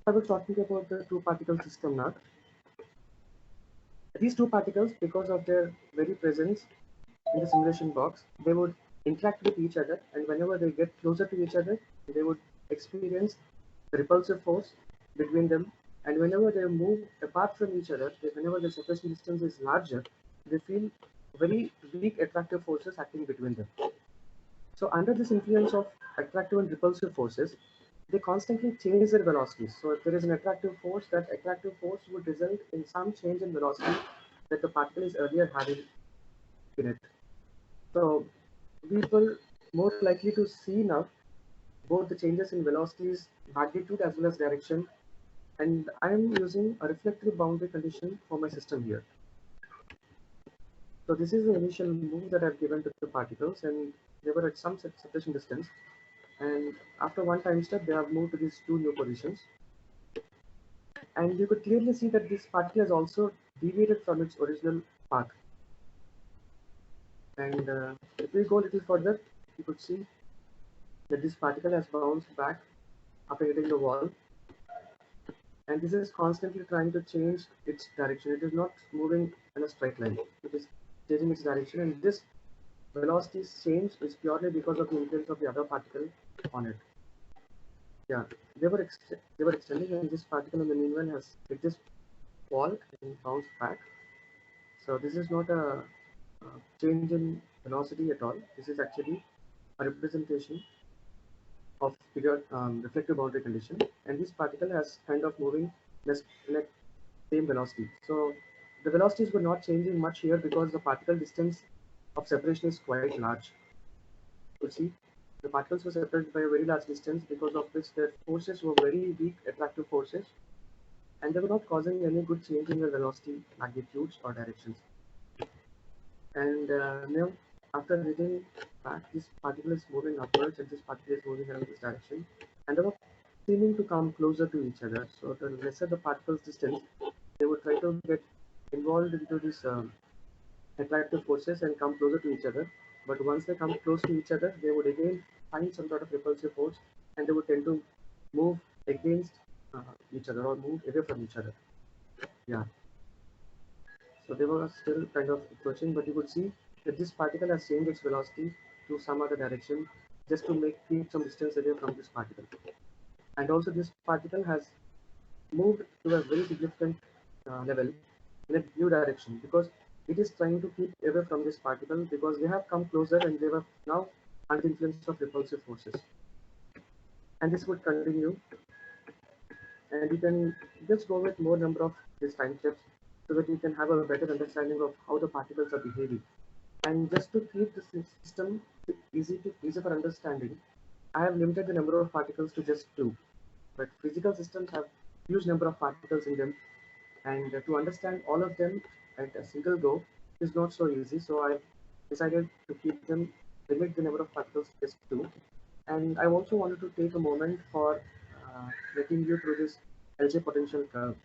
I was talking about the two particle system now. These two particles, because of their very presence in the simulation box, they would interact with each other, and whenever they get closer to each other, they would experience the repulsive force between them. And whenever they move apart from each other, whenever the separation distance is larger, they feel very weak attractive forces acting between them. So under this influence of attractive and repulsive forces, they constantly change their velocities. So if there is an attractive force, that attractive force would result in some change in velocity that the particle is earlier having in it. So people more likely to see now both the changes in velocities, magnitude as well as direction. And I am using a reflective boundary condition for my system here. So this is the initial move that I've given to the particles, and they were at some separation distance. And after one time step, they have moved to these two new positions. And you could clearly see that this particle has also deviated from its original path. And if we go a little further, you could see that this particle has bounced back after hitting the wall. And this is constantly trying to change its direction. It is not moving in a straight line. It is changing its direction, and this velocity change is purely because of the influence of the other particle on it. Yeah, they were extending, and this particle in the meanwhile has hit this wall and bounced back. So this is not a change in velocity at all. This is actually a representation of period reflective boundary condition, and this particle has kind of moving in a same velocity. So the velocities were not changing much here because the particle distance of separation is quite large. You see, the particles were separated by a very large distance, because of which their forces were very weak attractive forces, and they were not causing any good change in their velocity, magnitudes, or directions. And now, after hitting back, this particle is moving upwards, and this particle is moving in this direction, and they were seeming to come closer to each other. So the lesser the particles distance, they would try to get involved into these attractive forces and come closer to each other. But once they come close to each other, they would again find some sort of repulsive force, and they would tend to move against each other or move away from each other. Yeah. So they were still kind of approaching, but you could see that this particle has changed its velocity to some other direction just to keep some distance away from this particle. And also this particle has moved to a very significant level in a new direction, because it is trying to keep away from this particle, because they have come closer and they were now under the influence of repulsive forces. And this would continue, and you can just go with more number of these time steps so that you can have a better understanding of how the particles are behaving. And just to keep the system easy for understanding, I have limited the number of particles to just two. But physical systems have huge number of particles in them, and to understand all of them at a single go is not so easy. So I've decided to limit the number of particles to just two. And I also wanted to take a moment for letting you through this LJ potential curve.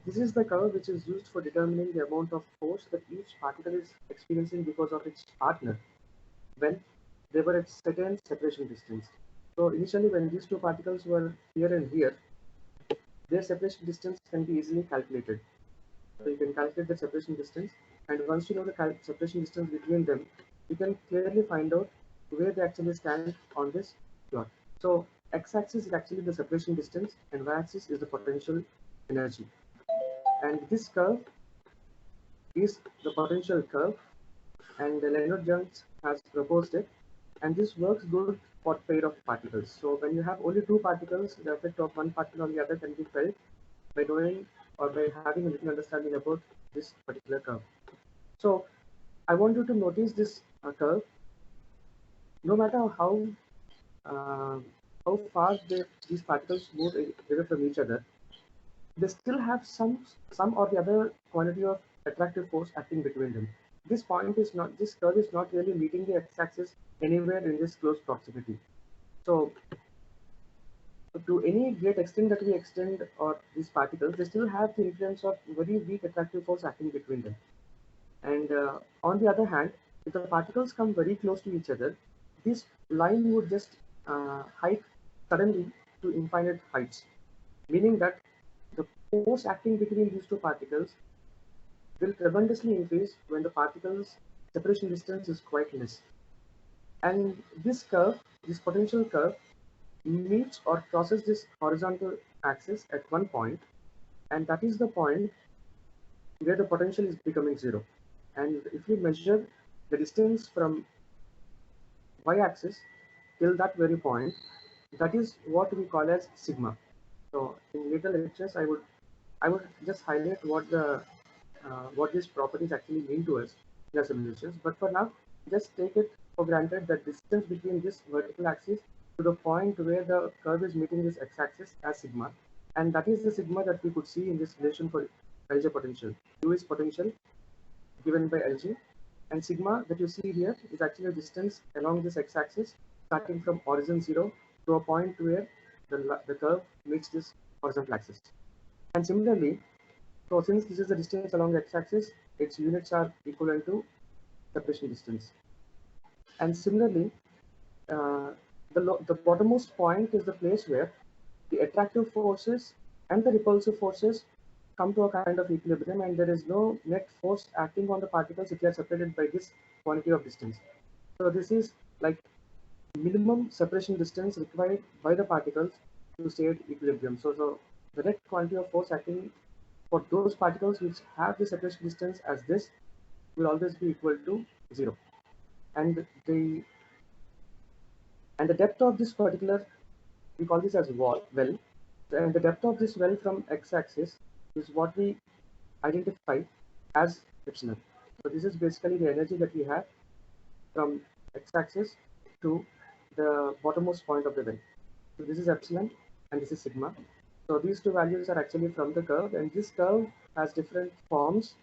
This is the curve which is used for determining the amount of force that each particle is experiencing because of its partner when they were at certain separation distance. So initially, when these two particles were here and here, their separation distance can be easily calculated. So you can calculate the separation distance, and once you know the separation distance between them, you can clearly find out where they actually stand on this plot. So x-axis is actually the separation distance, and y-axis is the potential energy. And this curve is the potential curve, and Leonard Jones has proposed it, and this works good for pair of particles. So when you have only two particles, the effect of one particle on the other can be felt by knowing or by having a little understanding about this particular curve. So I want you to notice this curve. No matter uh, how fast these particles move away from each other, they still have some or the other quantity of attractive force acting between them. This curve is not really meeting the x-axis anywhere in this close proximity. So to any great extent that we extend or these particles, they still have the influence of very weak attractive force acting between them. And on the other hand, if the particles come very close to each other, this line would just hike suddenly to infinite heights. meaning that the force acting between these two particles will tremendously increase when the particles' separation distance is quite less. And this curve, this potential curve, meets or crosses this horizontal axis at one point, and that is the point where the potential is becoming zero. And if you measure the distance from y-axis till that very point, that is what we call as sigma. So in later lectures, I would just highlight what these properties actually mean to us in our simulations. But for now, just take it for granted that distance between this vertical axis to the point where the curve is meeting this x-axis as sigma, and that is the sigma that we could see in this relation for Lj potential. U is potential given by Lg, and sigma that you see here is actually a distance along this x-axis starting from origin 0 to a point where the curve meets this horizontal axis. And similarly, so since this is the distance along the x-axis, its units are equivalent to separation distance. And similarly, uh, the bottommost point is the place where the attractive forces and the repulsive forces come to a kind of equilibrium, and there is no net force acting on the particles if they are separated by this quantity of distance. So this is like minimum separation distance required by the particles to stay at equilibrium. So the net quantity of force acting for those particles which have the separation distance as this will always be equal to 0. And the depth of this particular, we call this as well, and the depth of this well from x-axis is what we identify as epsilon. So this is basically the energy that we have from x-axis to the bottommost point of the well. So this is epsilon and this is sigma. So these two values are actually from the curve, and this curve has different forms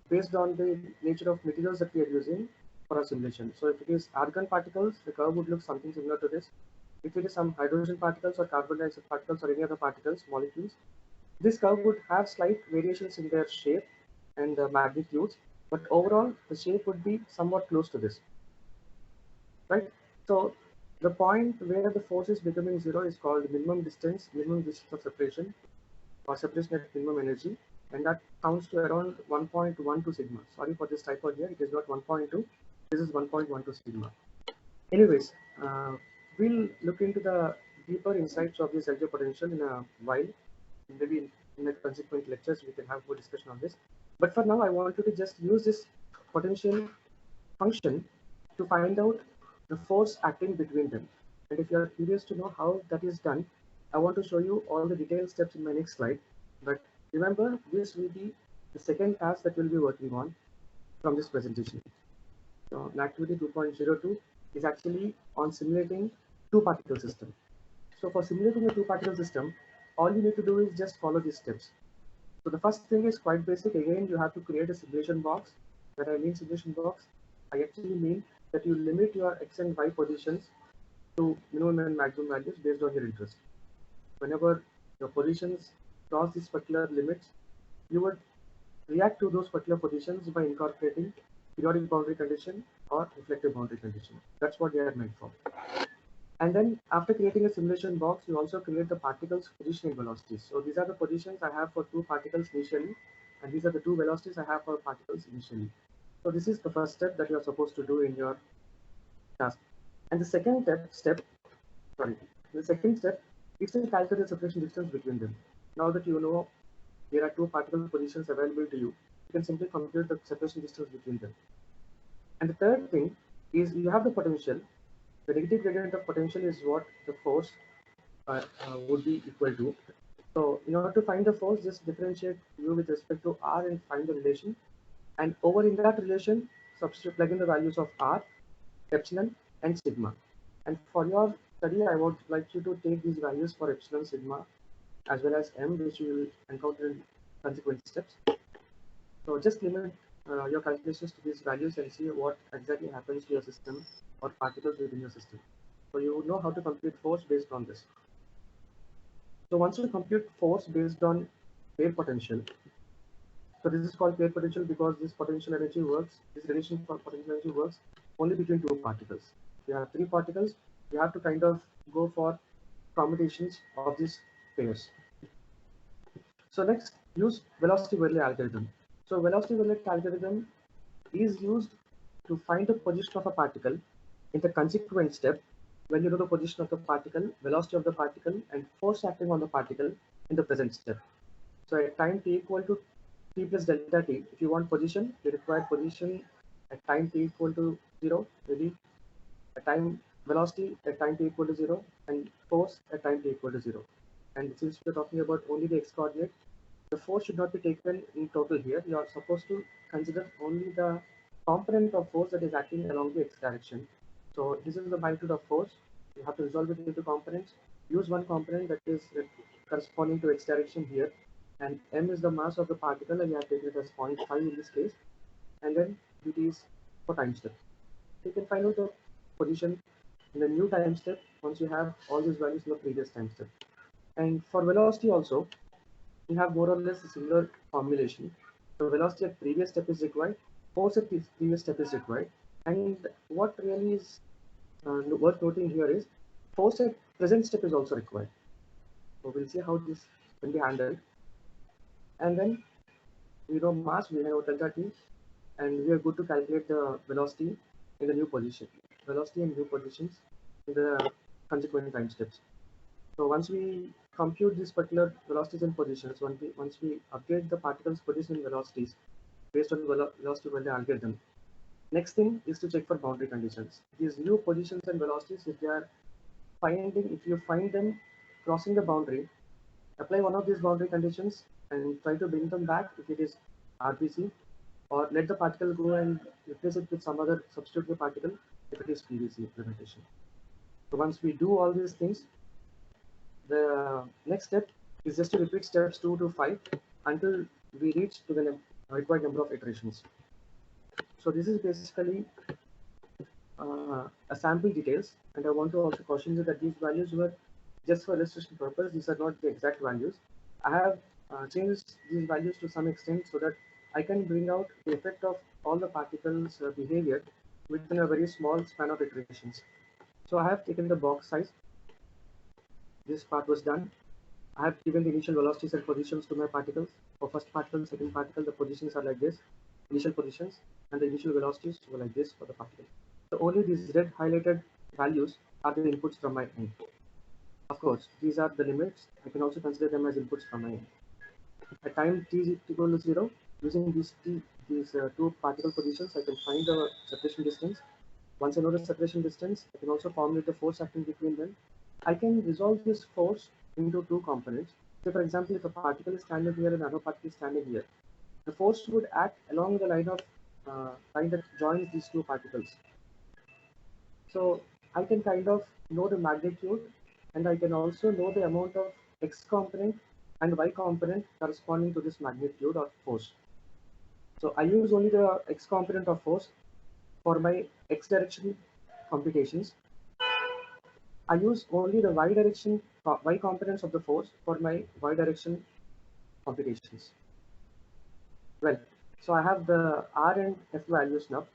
based on the nature of materials that we are using for our simulation. So if it is argon particles, the curve would look something similar to this. If it is some hydrogen particles or carbon dioxide particles or any other particles, molecules, this curve would have slight variations in their shape and magnitudes, but overall the shape would be somewhat close to this, right? So the point where the force is becoming zero is called minimum distance of separation, or separation at minimum energy, and that counts to around 1.12 sigma. Sorry for this typo here, it is not 1.2, this is 1.12 sigma. Anyways, we'll look into the deeper insights of this LJ potential in a while. Maybe in the consequent lectures we can have more discussion on this. But for now, I want you to just use this potential function to find out the force acting between them. And if you are curious to know how that is done, I want to show you all the detailed steps in my next slide. But remember, this will be the second task that we'll be working on from this presentation. So activity 2.02 is actually on simulating two-particle system. So for simulating a two-particle system, all you need to do is just follow these steps. So the first thing is quite basic. Again, you have to create a simulation box. When I mean simulation box, I actually mean that you limit your x and y positions to minimum and maximum values based on your interest. Whenever your positions cross these particular limits, you would react to those particular positions by incorporating periodic boundary condition or reflective boundary condition. That's what they are meant for. And then after creating a simulation box, you also create the particles positioning velocities. So these are the positions I have for two particles initially, and these are the two velocities I have for particles initially. So this is the first step that you are supposed to do in your task. And the second step is to calculate the separation distance between them. Now that you know there are two particle positions available to you, you can simply compute the separation distance between them. And the third thing is you have the potential. The negative gradient of potential is what the force would be equal to. So in order to find the force, just differentiate u with respect to r and find the relation. And over in that relation, substitute plug in the values of r, epsilon, and sigma. And for your study, I would like you to take these values for epsilon, sigma, as well as m, which you will encounter in consequent steps. So just limit your calculations to these values and see what exactly happens to your system or particles within your system. So you would know how to compute force based on this. So once you compute force based on pair potential, so this is called pair potential because this potential energy works, this relation for potential energy works only between two particles. If you have three particles, you have to kind of go for combinations of these pairs. So next, use velocity Verlet algorithm. So velocity Verlet algorithm is used to find the position of a particle in the consequent step when you know the position of the particle, velocity of the particle, and force acting on the particle in the present step. So at time t equal to t plus delta t, if you want position, you require position at time t equal to 0, maybe a time velocity at time t equal to 0, and force at time t equal to 0. And since we're talking about only the x coordinate, the force should not be taken in total here. You are supposed to consider only the component of force that is acting along the x direction. So this is the magnitude of force. You have to resolve it into components. Use one component that is corresponding to x direction here, and m is the mass of the particle, and you have taken it as 0.5 in this case, and then it is for time step. You can find out the position in the new time step once you have all these values in the previous time step. And for velocity also, we have more or less a similar formulation. So velocity at previous step is required, force at previous step is required, and what really is worth noting here is force at present step is also required. So we'll see how this can be handled. And then we know mass, we have delta t, and we are good to calculate the velocity in the new position, velocity and new positions in the consequent time steps. So once we compute these particular velocities and positions, once we update the particles' position and velocities based on velocity Verlet algorithm, next thing is to check for boundary conditions. These new positions and velocities, if you find them crossing the boundary, apply one of these boundary conditions and try to bring them back if it is RBC, or let the particle go and replace it with some other substitute particle if it is PVC implementation. So once we do all these things, the next step is just to repeat steps 2 to 5 until we reach to the required number of iterations. So this is basically a sample details, and I want to also caution you that these values were just for illustration purpose. These are not the exact values. I have changed these values to some extent so that I can bring out the effect of all the particles behavior within a very small span of iterations. So I have taken the box size. This part was done. I have given the initial velocities and positions to my particles. For first particle, second particle, the positions are like this, initial positions, and the initial velocities were like this for the particle. So only these red highlighted values are the inputs from my end. Of course, these are the limits. I can also consider them as inputs from my end. At time t is equal to 0, using these two particle positions, I can find the separation distance. Once I know the separation distance, I can also formulate the force acting between them. I can resolve this force into two components. So for example, if a particle is standing here and another particle is standing here, the force would act along the line that joins these two particles. So I can kind of know the magnitude, and I can also know the amount of x component and y component corresponding to this magnitude of force. So I use only the x component of force for my x direction computations. I use only the y components of the force for my y direction computations. Well, so I have the r and f values now.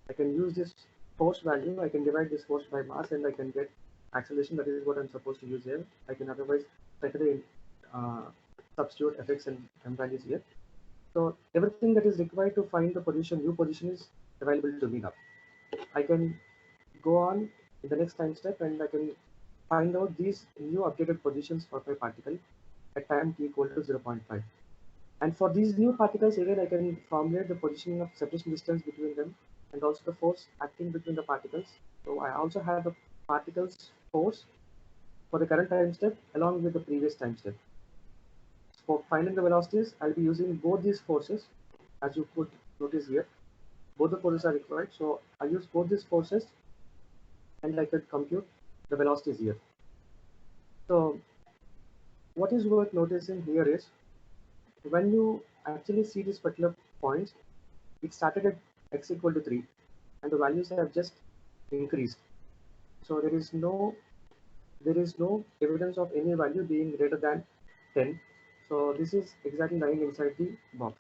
I can use this force value, I can divide this force by mass, and I can get acceleration. That is what I'm supposed to use here. I can otherwise better substitute fx and m values here. So everything that is required to find the new position is available to me now. I can go on in the next time step and I can find out these new updated positions for my particle at time t equal to 0.5. And for these new particles, again, I can formulate the positioning of separation distance between them and also the force acting between the particles. So I also have the particles force for the current time step along with the previous time step. For finding the velocities, I'll be using both these forces, as you could notice here. Both the forces are required, so I use both these forces and I could compute the velocities here. So what is worth noticing here is when you actually see these particular points, it started at x equal to 3 and the values have just increased. So there is no evidence of any value being greater than 10. So this is exactly lying inside the box.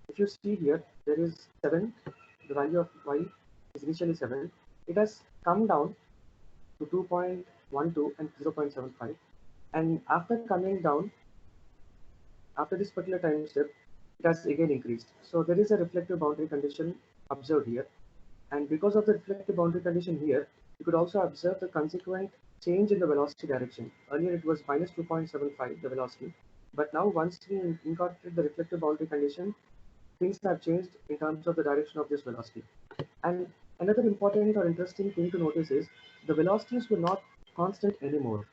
If you see here, there is 7. The value of y is initially 7. It has come down to 2.12 and 0.75. And after coming down, after this particular time step, it has again increased. So there is a reflective boundary condition observed here. And because of the reflective boundary condition here, you could also observe the consequent change in the velocity direction. Earlier it was minus 2.75, the velocity. But now once we incorporate the reflective boundary condition, things have changed in terms of the direction of this velocity. And another important or interesting thing to notice is the velocities were not constant anymore,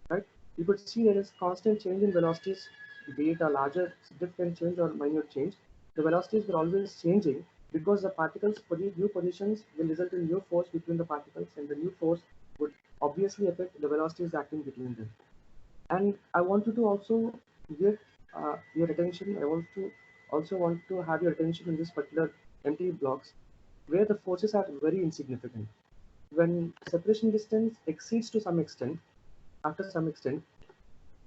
right? You could see there is constant change in velocities, be it a larger significant change or minor change. The velocities were always changing because the particles new positions will result in new force between the particles, and the new force would obviously affect the velocities acting between them. And I want you to also give your attention. I want to also want to have your attention in this particular empty blocks where the forces are very insignificant. When separation distance exceeds to some extent, after some extent,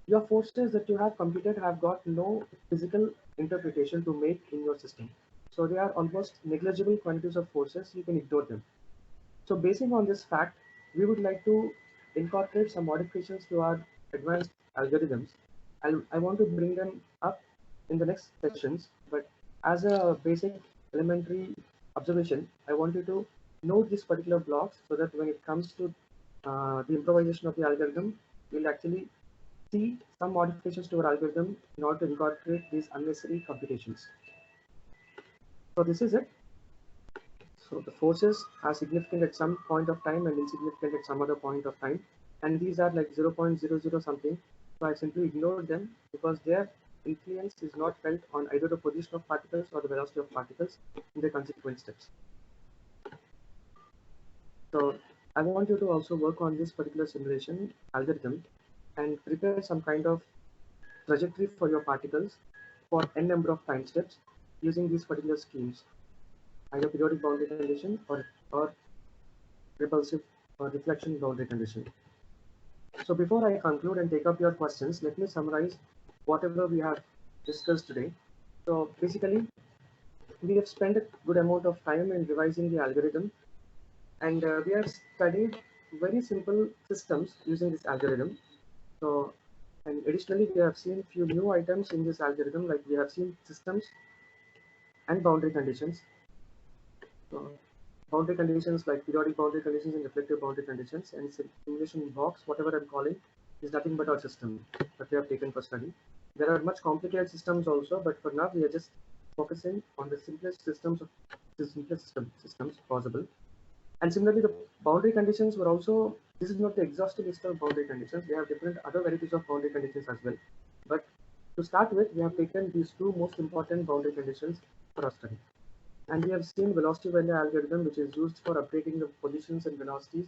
your forces that you have computed have got no physical interpretation to make in your system. So they are almost negligible quantities of forces, you can ignore them. So basing on this fact, we would like to incorporate some modifications to our advanced algorithms. I want to bring them up in the next sessions, but as a basic elementary observation, I want you to note these particular blocks so that when it comes to the improvisation of the algorithm, we'll actually see some modifications to our algorithm in order to incorporate these unnecessary computations. So this is it. So the forces are significant at some point of time and insignificant at some other point of time. And these are like 0.00 something. So I simply ignored them because their influence is not felt on either the position of particles or the velocity of particles in the consequent steps. So I want you to also work on this particular simulation algorithm and prepare some kind of trajectory for your particles for n number of time steps using these particular schemes, either periodic boundary condition or repulsive or reflection boundary condition. So before I conclude and take up your questions, let me summarize whatever we have discussed today. So basically, we have spent a good amount of time in revising the algorithm, and we have studied very simple systems using this algorithm. So, and additionally, we have seen few new items in this algorithm, like we have seen systems and boundary conditions. So, boundary conditions like periodic boundary conditions and reflective boundary conditions, and simulation box, whatever I'm calling, is nothing but our system that we have taken for study. There are much complicated systems also, but for now we are just focusing on the simplest systems possible. And similarly, the boundary conditions were also, this is not the exhaustive list of boundary conditions. We have different other varieties of boundary conditions as well. But to start with, we have taken these two most important boundary conditions for our study. And we have seen velocity value algorithm, which is used for updating the positions and velocities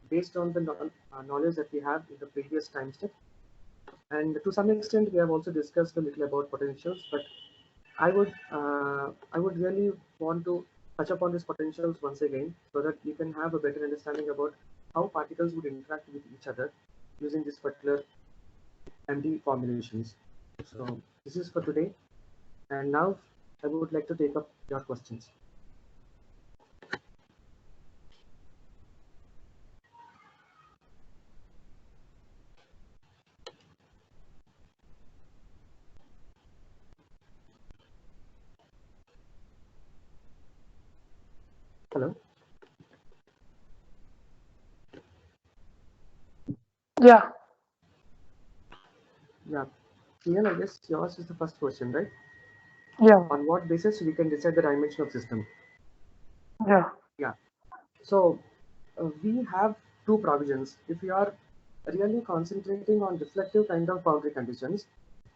based on the knowledge that we have in the previous time step. And to some extent, we have also discussed a little about potentials, but I would really want to touch upon these potentials once again so that you can have a better understanding about how particles would interact with each other using this particular MD formulations. So this is for today, and now I would like to take up your questions. Hello. Yeah, Yeah. Ian, I guess yours is the first question, right? yeah, On what basis we can decide the dimension of system? yeah, Yeah. So we have two provisions. If you are really concentrating on reflective kind of boundary conditions,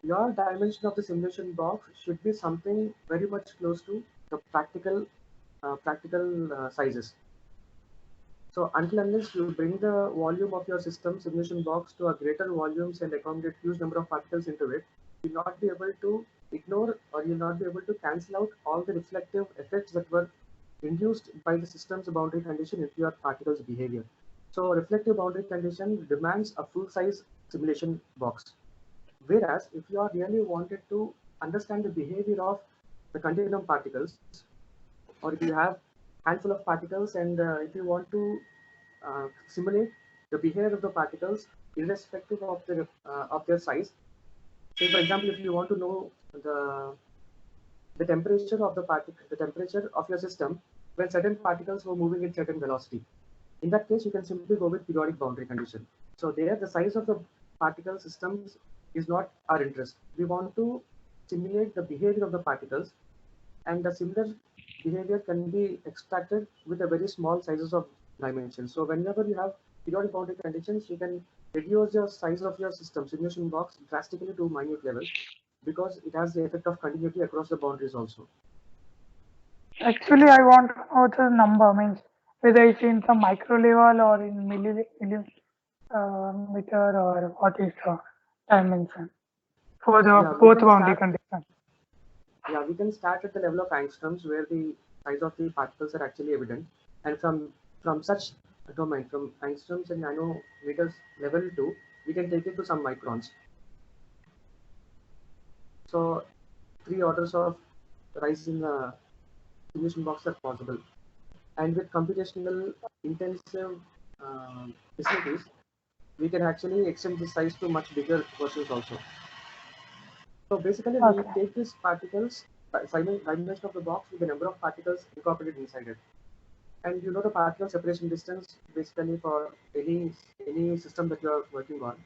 your dimension of the simulation box should be something very much close to the practical sizes. So until unless you bring the volume of your system simulation box to a greater volumes and accommodate huge number of particles into it, you'll not be able to ignore or you'll not be able to cancel out all the reflective effects that were induced by the system's boundary condition into your particles behavior. So reflective boundary condition demands a full size simulation box. Whereas if you are really wanted to understand the behavior of the continuum particles, or if you have handful of particles and if you want to simulate the behavior of the particles irrespective of their size, Say for example, if you want to know the temperature of the temperature of your system when certain particles were moving at certain velocity. In that case, you can simply go with periodic boundary condition. So there, the size of the particle systems is not our interest. We want to simulate the behavior of the particles, and the similar behavior can be extracted with a very small sizes of dimensions. So whenever you have periodic boundary conditions, you can reduce the size of your system simulation box drastically to minute level because it has the effect of continuity across the boundaries also. Actually, I want to know the number, means whether it's in some micro level or in meter, or what is the dimension for the Yeah, we both can boundary start. conditions. Yeah, we can start at the level of angstroms where the size of the particles are actually evident, and from such domain, from angstroms and nanometers level 2, we can take it to some microns. So 3 orders of rise in the simulation box are possible, and with computational intensive facilities, we can actually extend the size to much bigger versions also. So basically, we Okay, take these particles, dimension of the box with the number of particles incorporated inside it. And you know the particle separation distance basically for any system that you are working on.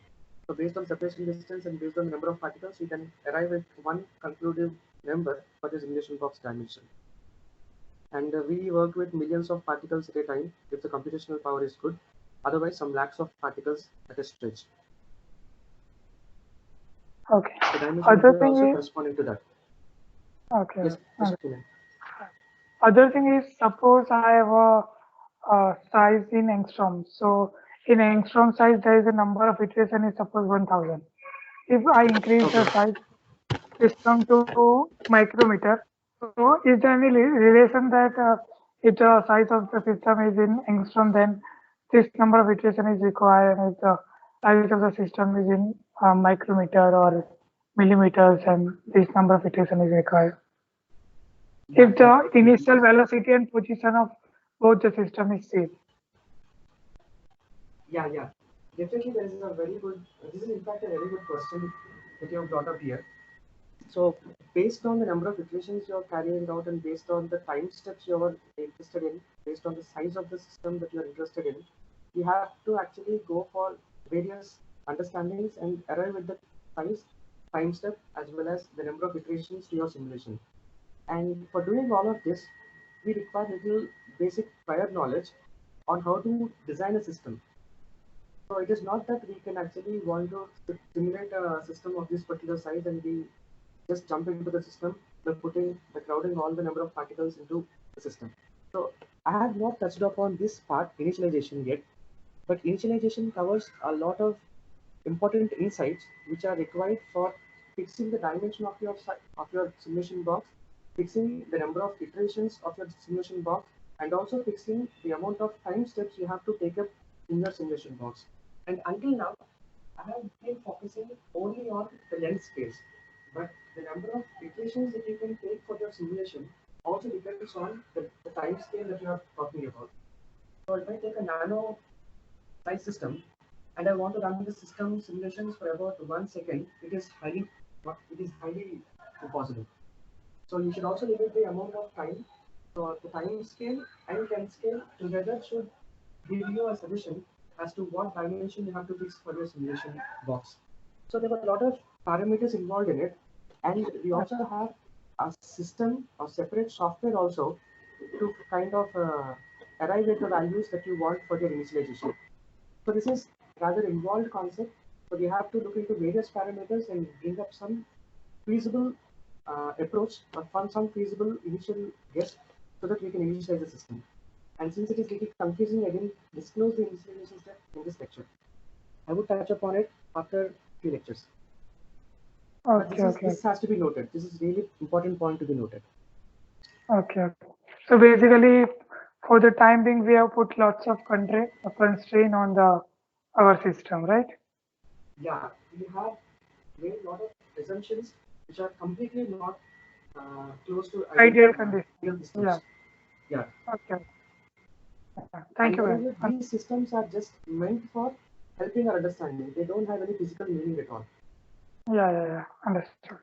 So based on separation distance and based on the number of particles, you can arrive at one conclusive number for the simulation box dimension. And we work with millions of particles at a time if the computational power is good. Otherwise, some lakhs of particles at a stretch. okay. The dimension will Other be thing also is, corresponding to that. okay, Yes, okay. Kiran. Other thing is, suppose I have a size in angstrom. So in angstrom size, there is a number of iteration is suppose 1000. If I increase the Okay. size system to micrometer, so is there any relation that if the size of the system is in angstrom, then this number of iteration is required, and if the size of the system is in micrometer or millimeters, and this number of iteration is required? Yeah, If the definitely. initial velocity and position of both the system is same. Yeah. Definitely, there is a very good. This is in fact a very good question that you have brought up here. So, based on the number of iterations you are carrying out, and based on the time steps you are interested in, based on the size of the system that you are interested in, you have to actually go for various understandings and arrive at the size, time step, as well as the number of iterations to your simulation. And for doing all of this, we require little basic prior knowledge on how to design a system. So it is not that we can actually want to simulate a system of this particular size and we just jump into the system by crowding all the number of particles into the system. So I have not touched upon this part, initialization, yet, but initialization covers a lot of important insights which are required for fixing the dimension of your simulation box, fixing the number of iterations of your simulation box, and also fixing the amount of time steps you have to take up in your simulation box. And until now, I have been focusing only on the length scales, but the number of iterations that you can take for your simulation also depends on the time scale that you are talking about. So if I take a nano size system and I want to run the system simulations for about 1 second, it is highly impossible. So you should also limit the amount of time. So the time scale and time scale together should give you a suggestion as to what dimension you have to fix for your simulation box. So there are a lot of parameters involved in it, and we also have a system or separate software also to kind of arrive at the values that you want for your initialization. So this is rather involved concept. So we have to look into various parameters and bring up some feasible approach or find some feasible initial guess so that we can initialize the system. And since it is little confusing, I didn't disclose the initialization step in this lecture. I would touch upon it after few lectures. But Okay, okay, this has to be noted. This is really important point to be noted. okay, okay. So basically, for the time being, we have put lots of constraint on the our system, right? Yeah, we have made a lot of assumptions which are completely not close to Ideal condition. ideal systems. Yeah. Yeah, Okay. Thank and you, moreover, man. these systems are just meant for helping our understanding. They don't have any physical meaning at all. Yeah. Understood.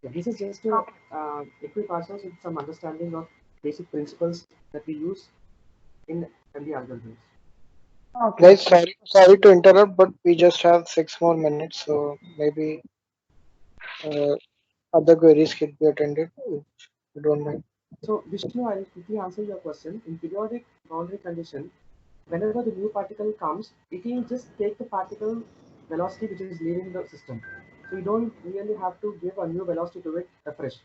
Yeah, this is just to Okay. equip ourselves with some understanding of basic principles that we use in MD algorithms. Okay. Guys, sorry to interrupt, but we just have 6 more minutes, so maybe uh, other queries could be attended if you don't mind. So Vishnu, I'll quickly answer your question. In periodic boundary condition, whenever the new particle comes, it will just take the particle velocity which is leaving the system. So you don't really have to give a new velocity to it afresh.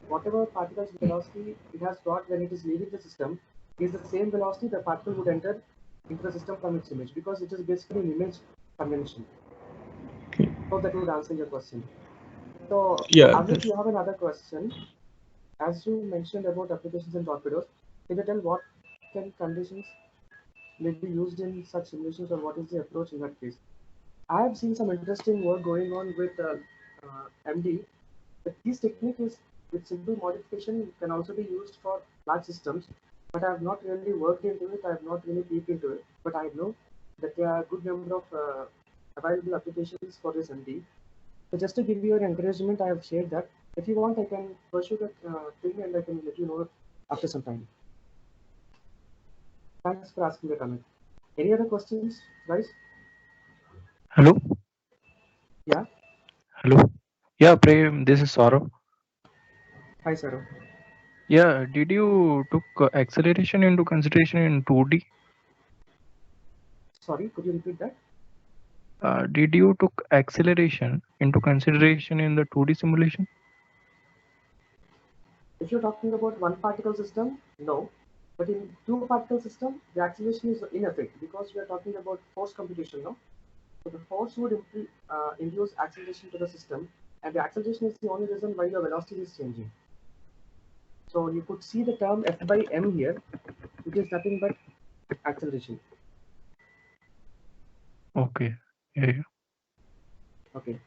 Whatever particle's velocity it has got when it is leaving the system is the same velocity the particle would enter into the system from its image, because it is basically an image convention. So that would answer your question. So Yeah, Amit, you have another question. As you mentioned about applications in torpedoes, can you tell what can conditions may be used in such simulations, or what is the approach in that case? I have seen some interesting work going on with MD. But this technique is with simple modification can also be used for large systems, but I have not really worked into it. I have not really deep into it, but I know that there are a good number of available applications for this MD. So just to give you an encouragement, I have shared that. If you want, I can pursue that thing and I can let you know after some time. Thanks for asking that, Amit. Any other questions, guys? hello, Yeah. hello. Yeah, Prem, this is Saurav. Hi, Sarah. Yeah, did you took acceleration into consideration in 2D? Sorry, could you repeat that? Did you took acceleration into consideration in the 2D simulation? If you're talking about one particle system, no. But in two particle system, the acceleration is in effect because we are talking about force computation now. So the force would induce acceleration to the system, and the acceleration is the only reason why your velocity is changing. So you could see the term F by m here, which is nothing but acceleration. Okay. Yeah. Okay.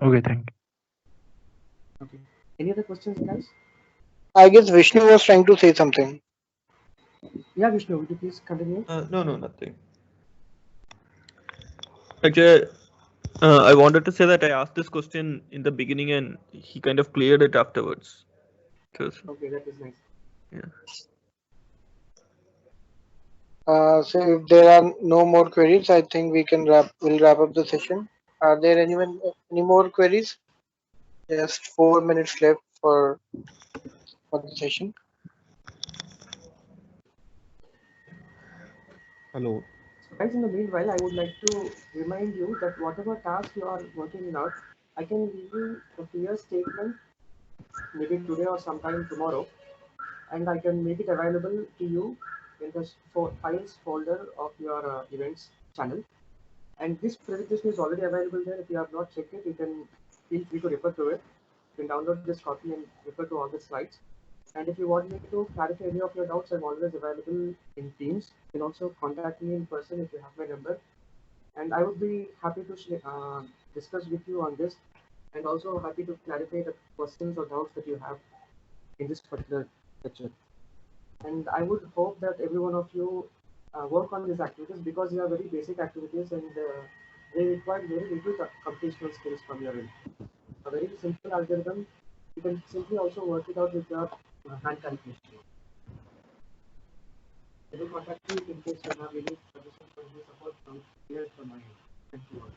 Okay, thank Okay. Any other questions, guys? I guess Vishnu was trying to say something. Yeah, Vishnu, would you please continue? No, nothing. Actually, I wanted to say that I asked this question in the beginning and he kind of cleared it afterwards. Okay, that is nice. Yeah. So if there are no more queries, I think we'll wrap up the session. Are there any more queries? Just 4 minutes left for the session. Hello. So guys, in the meanwhile, I would like to remind you that whatever task you are working out, I can give you a clear statement maybe today or sometime tomorrow, and I can make it available to you in the files folder of your events channel. And this presentation is already available there. If you have not checked it, you can feel free to refer to it. You can download this copy and refer to all the slides. And if you want me to clarify any of your doubts, I'm always available in Teams. You can also contact me in person if you have my number. And I would be happy to discuss with you on this, and also happy to clarify the questions or doubts that you have in this particular lecture. And I would hope that every one of you work on these activities because they are very basic activities, and they require very little computational skills from your end. A very simple algorithm, you can simply also work it out with your hand calculation. I will contact you in case you have any suggestions or any support from here from my end. Thank you all.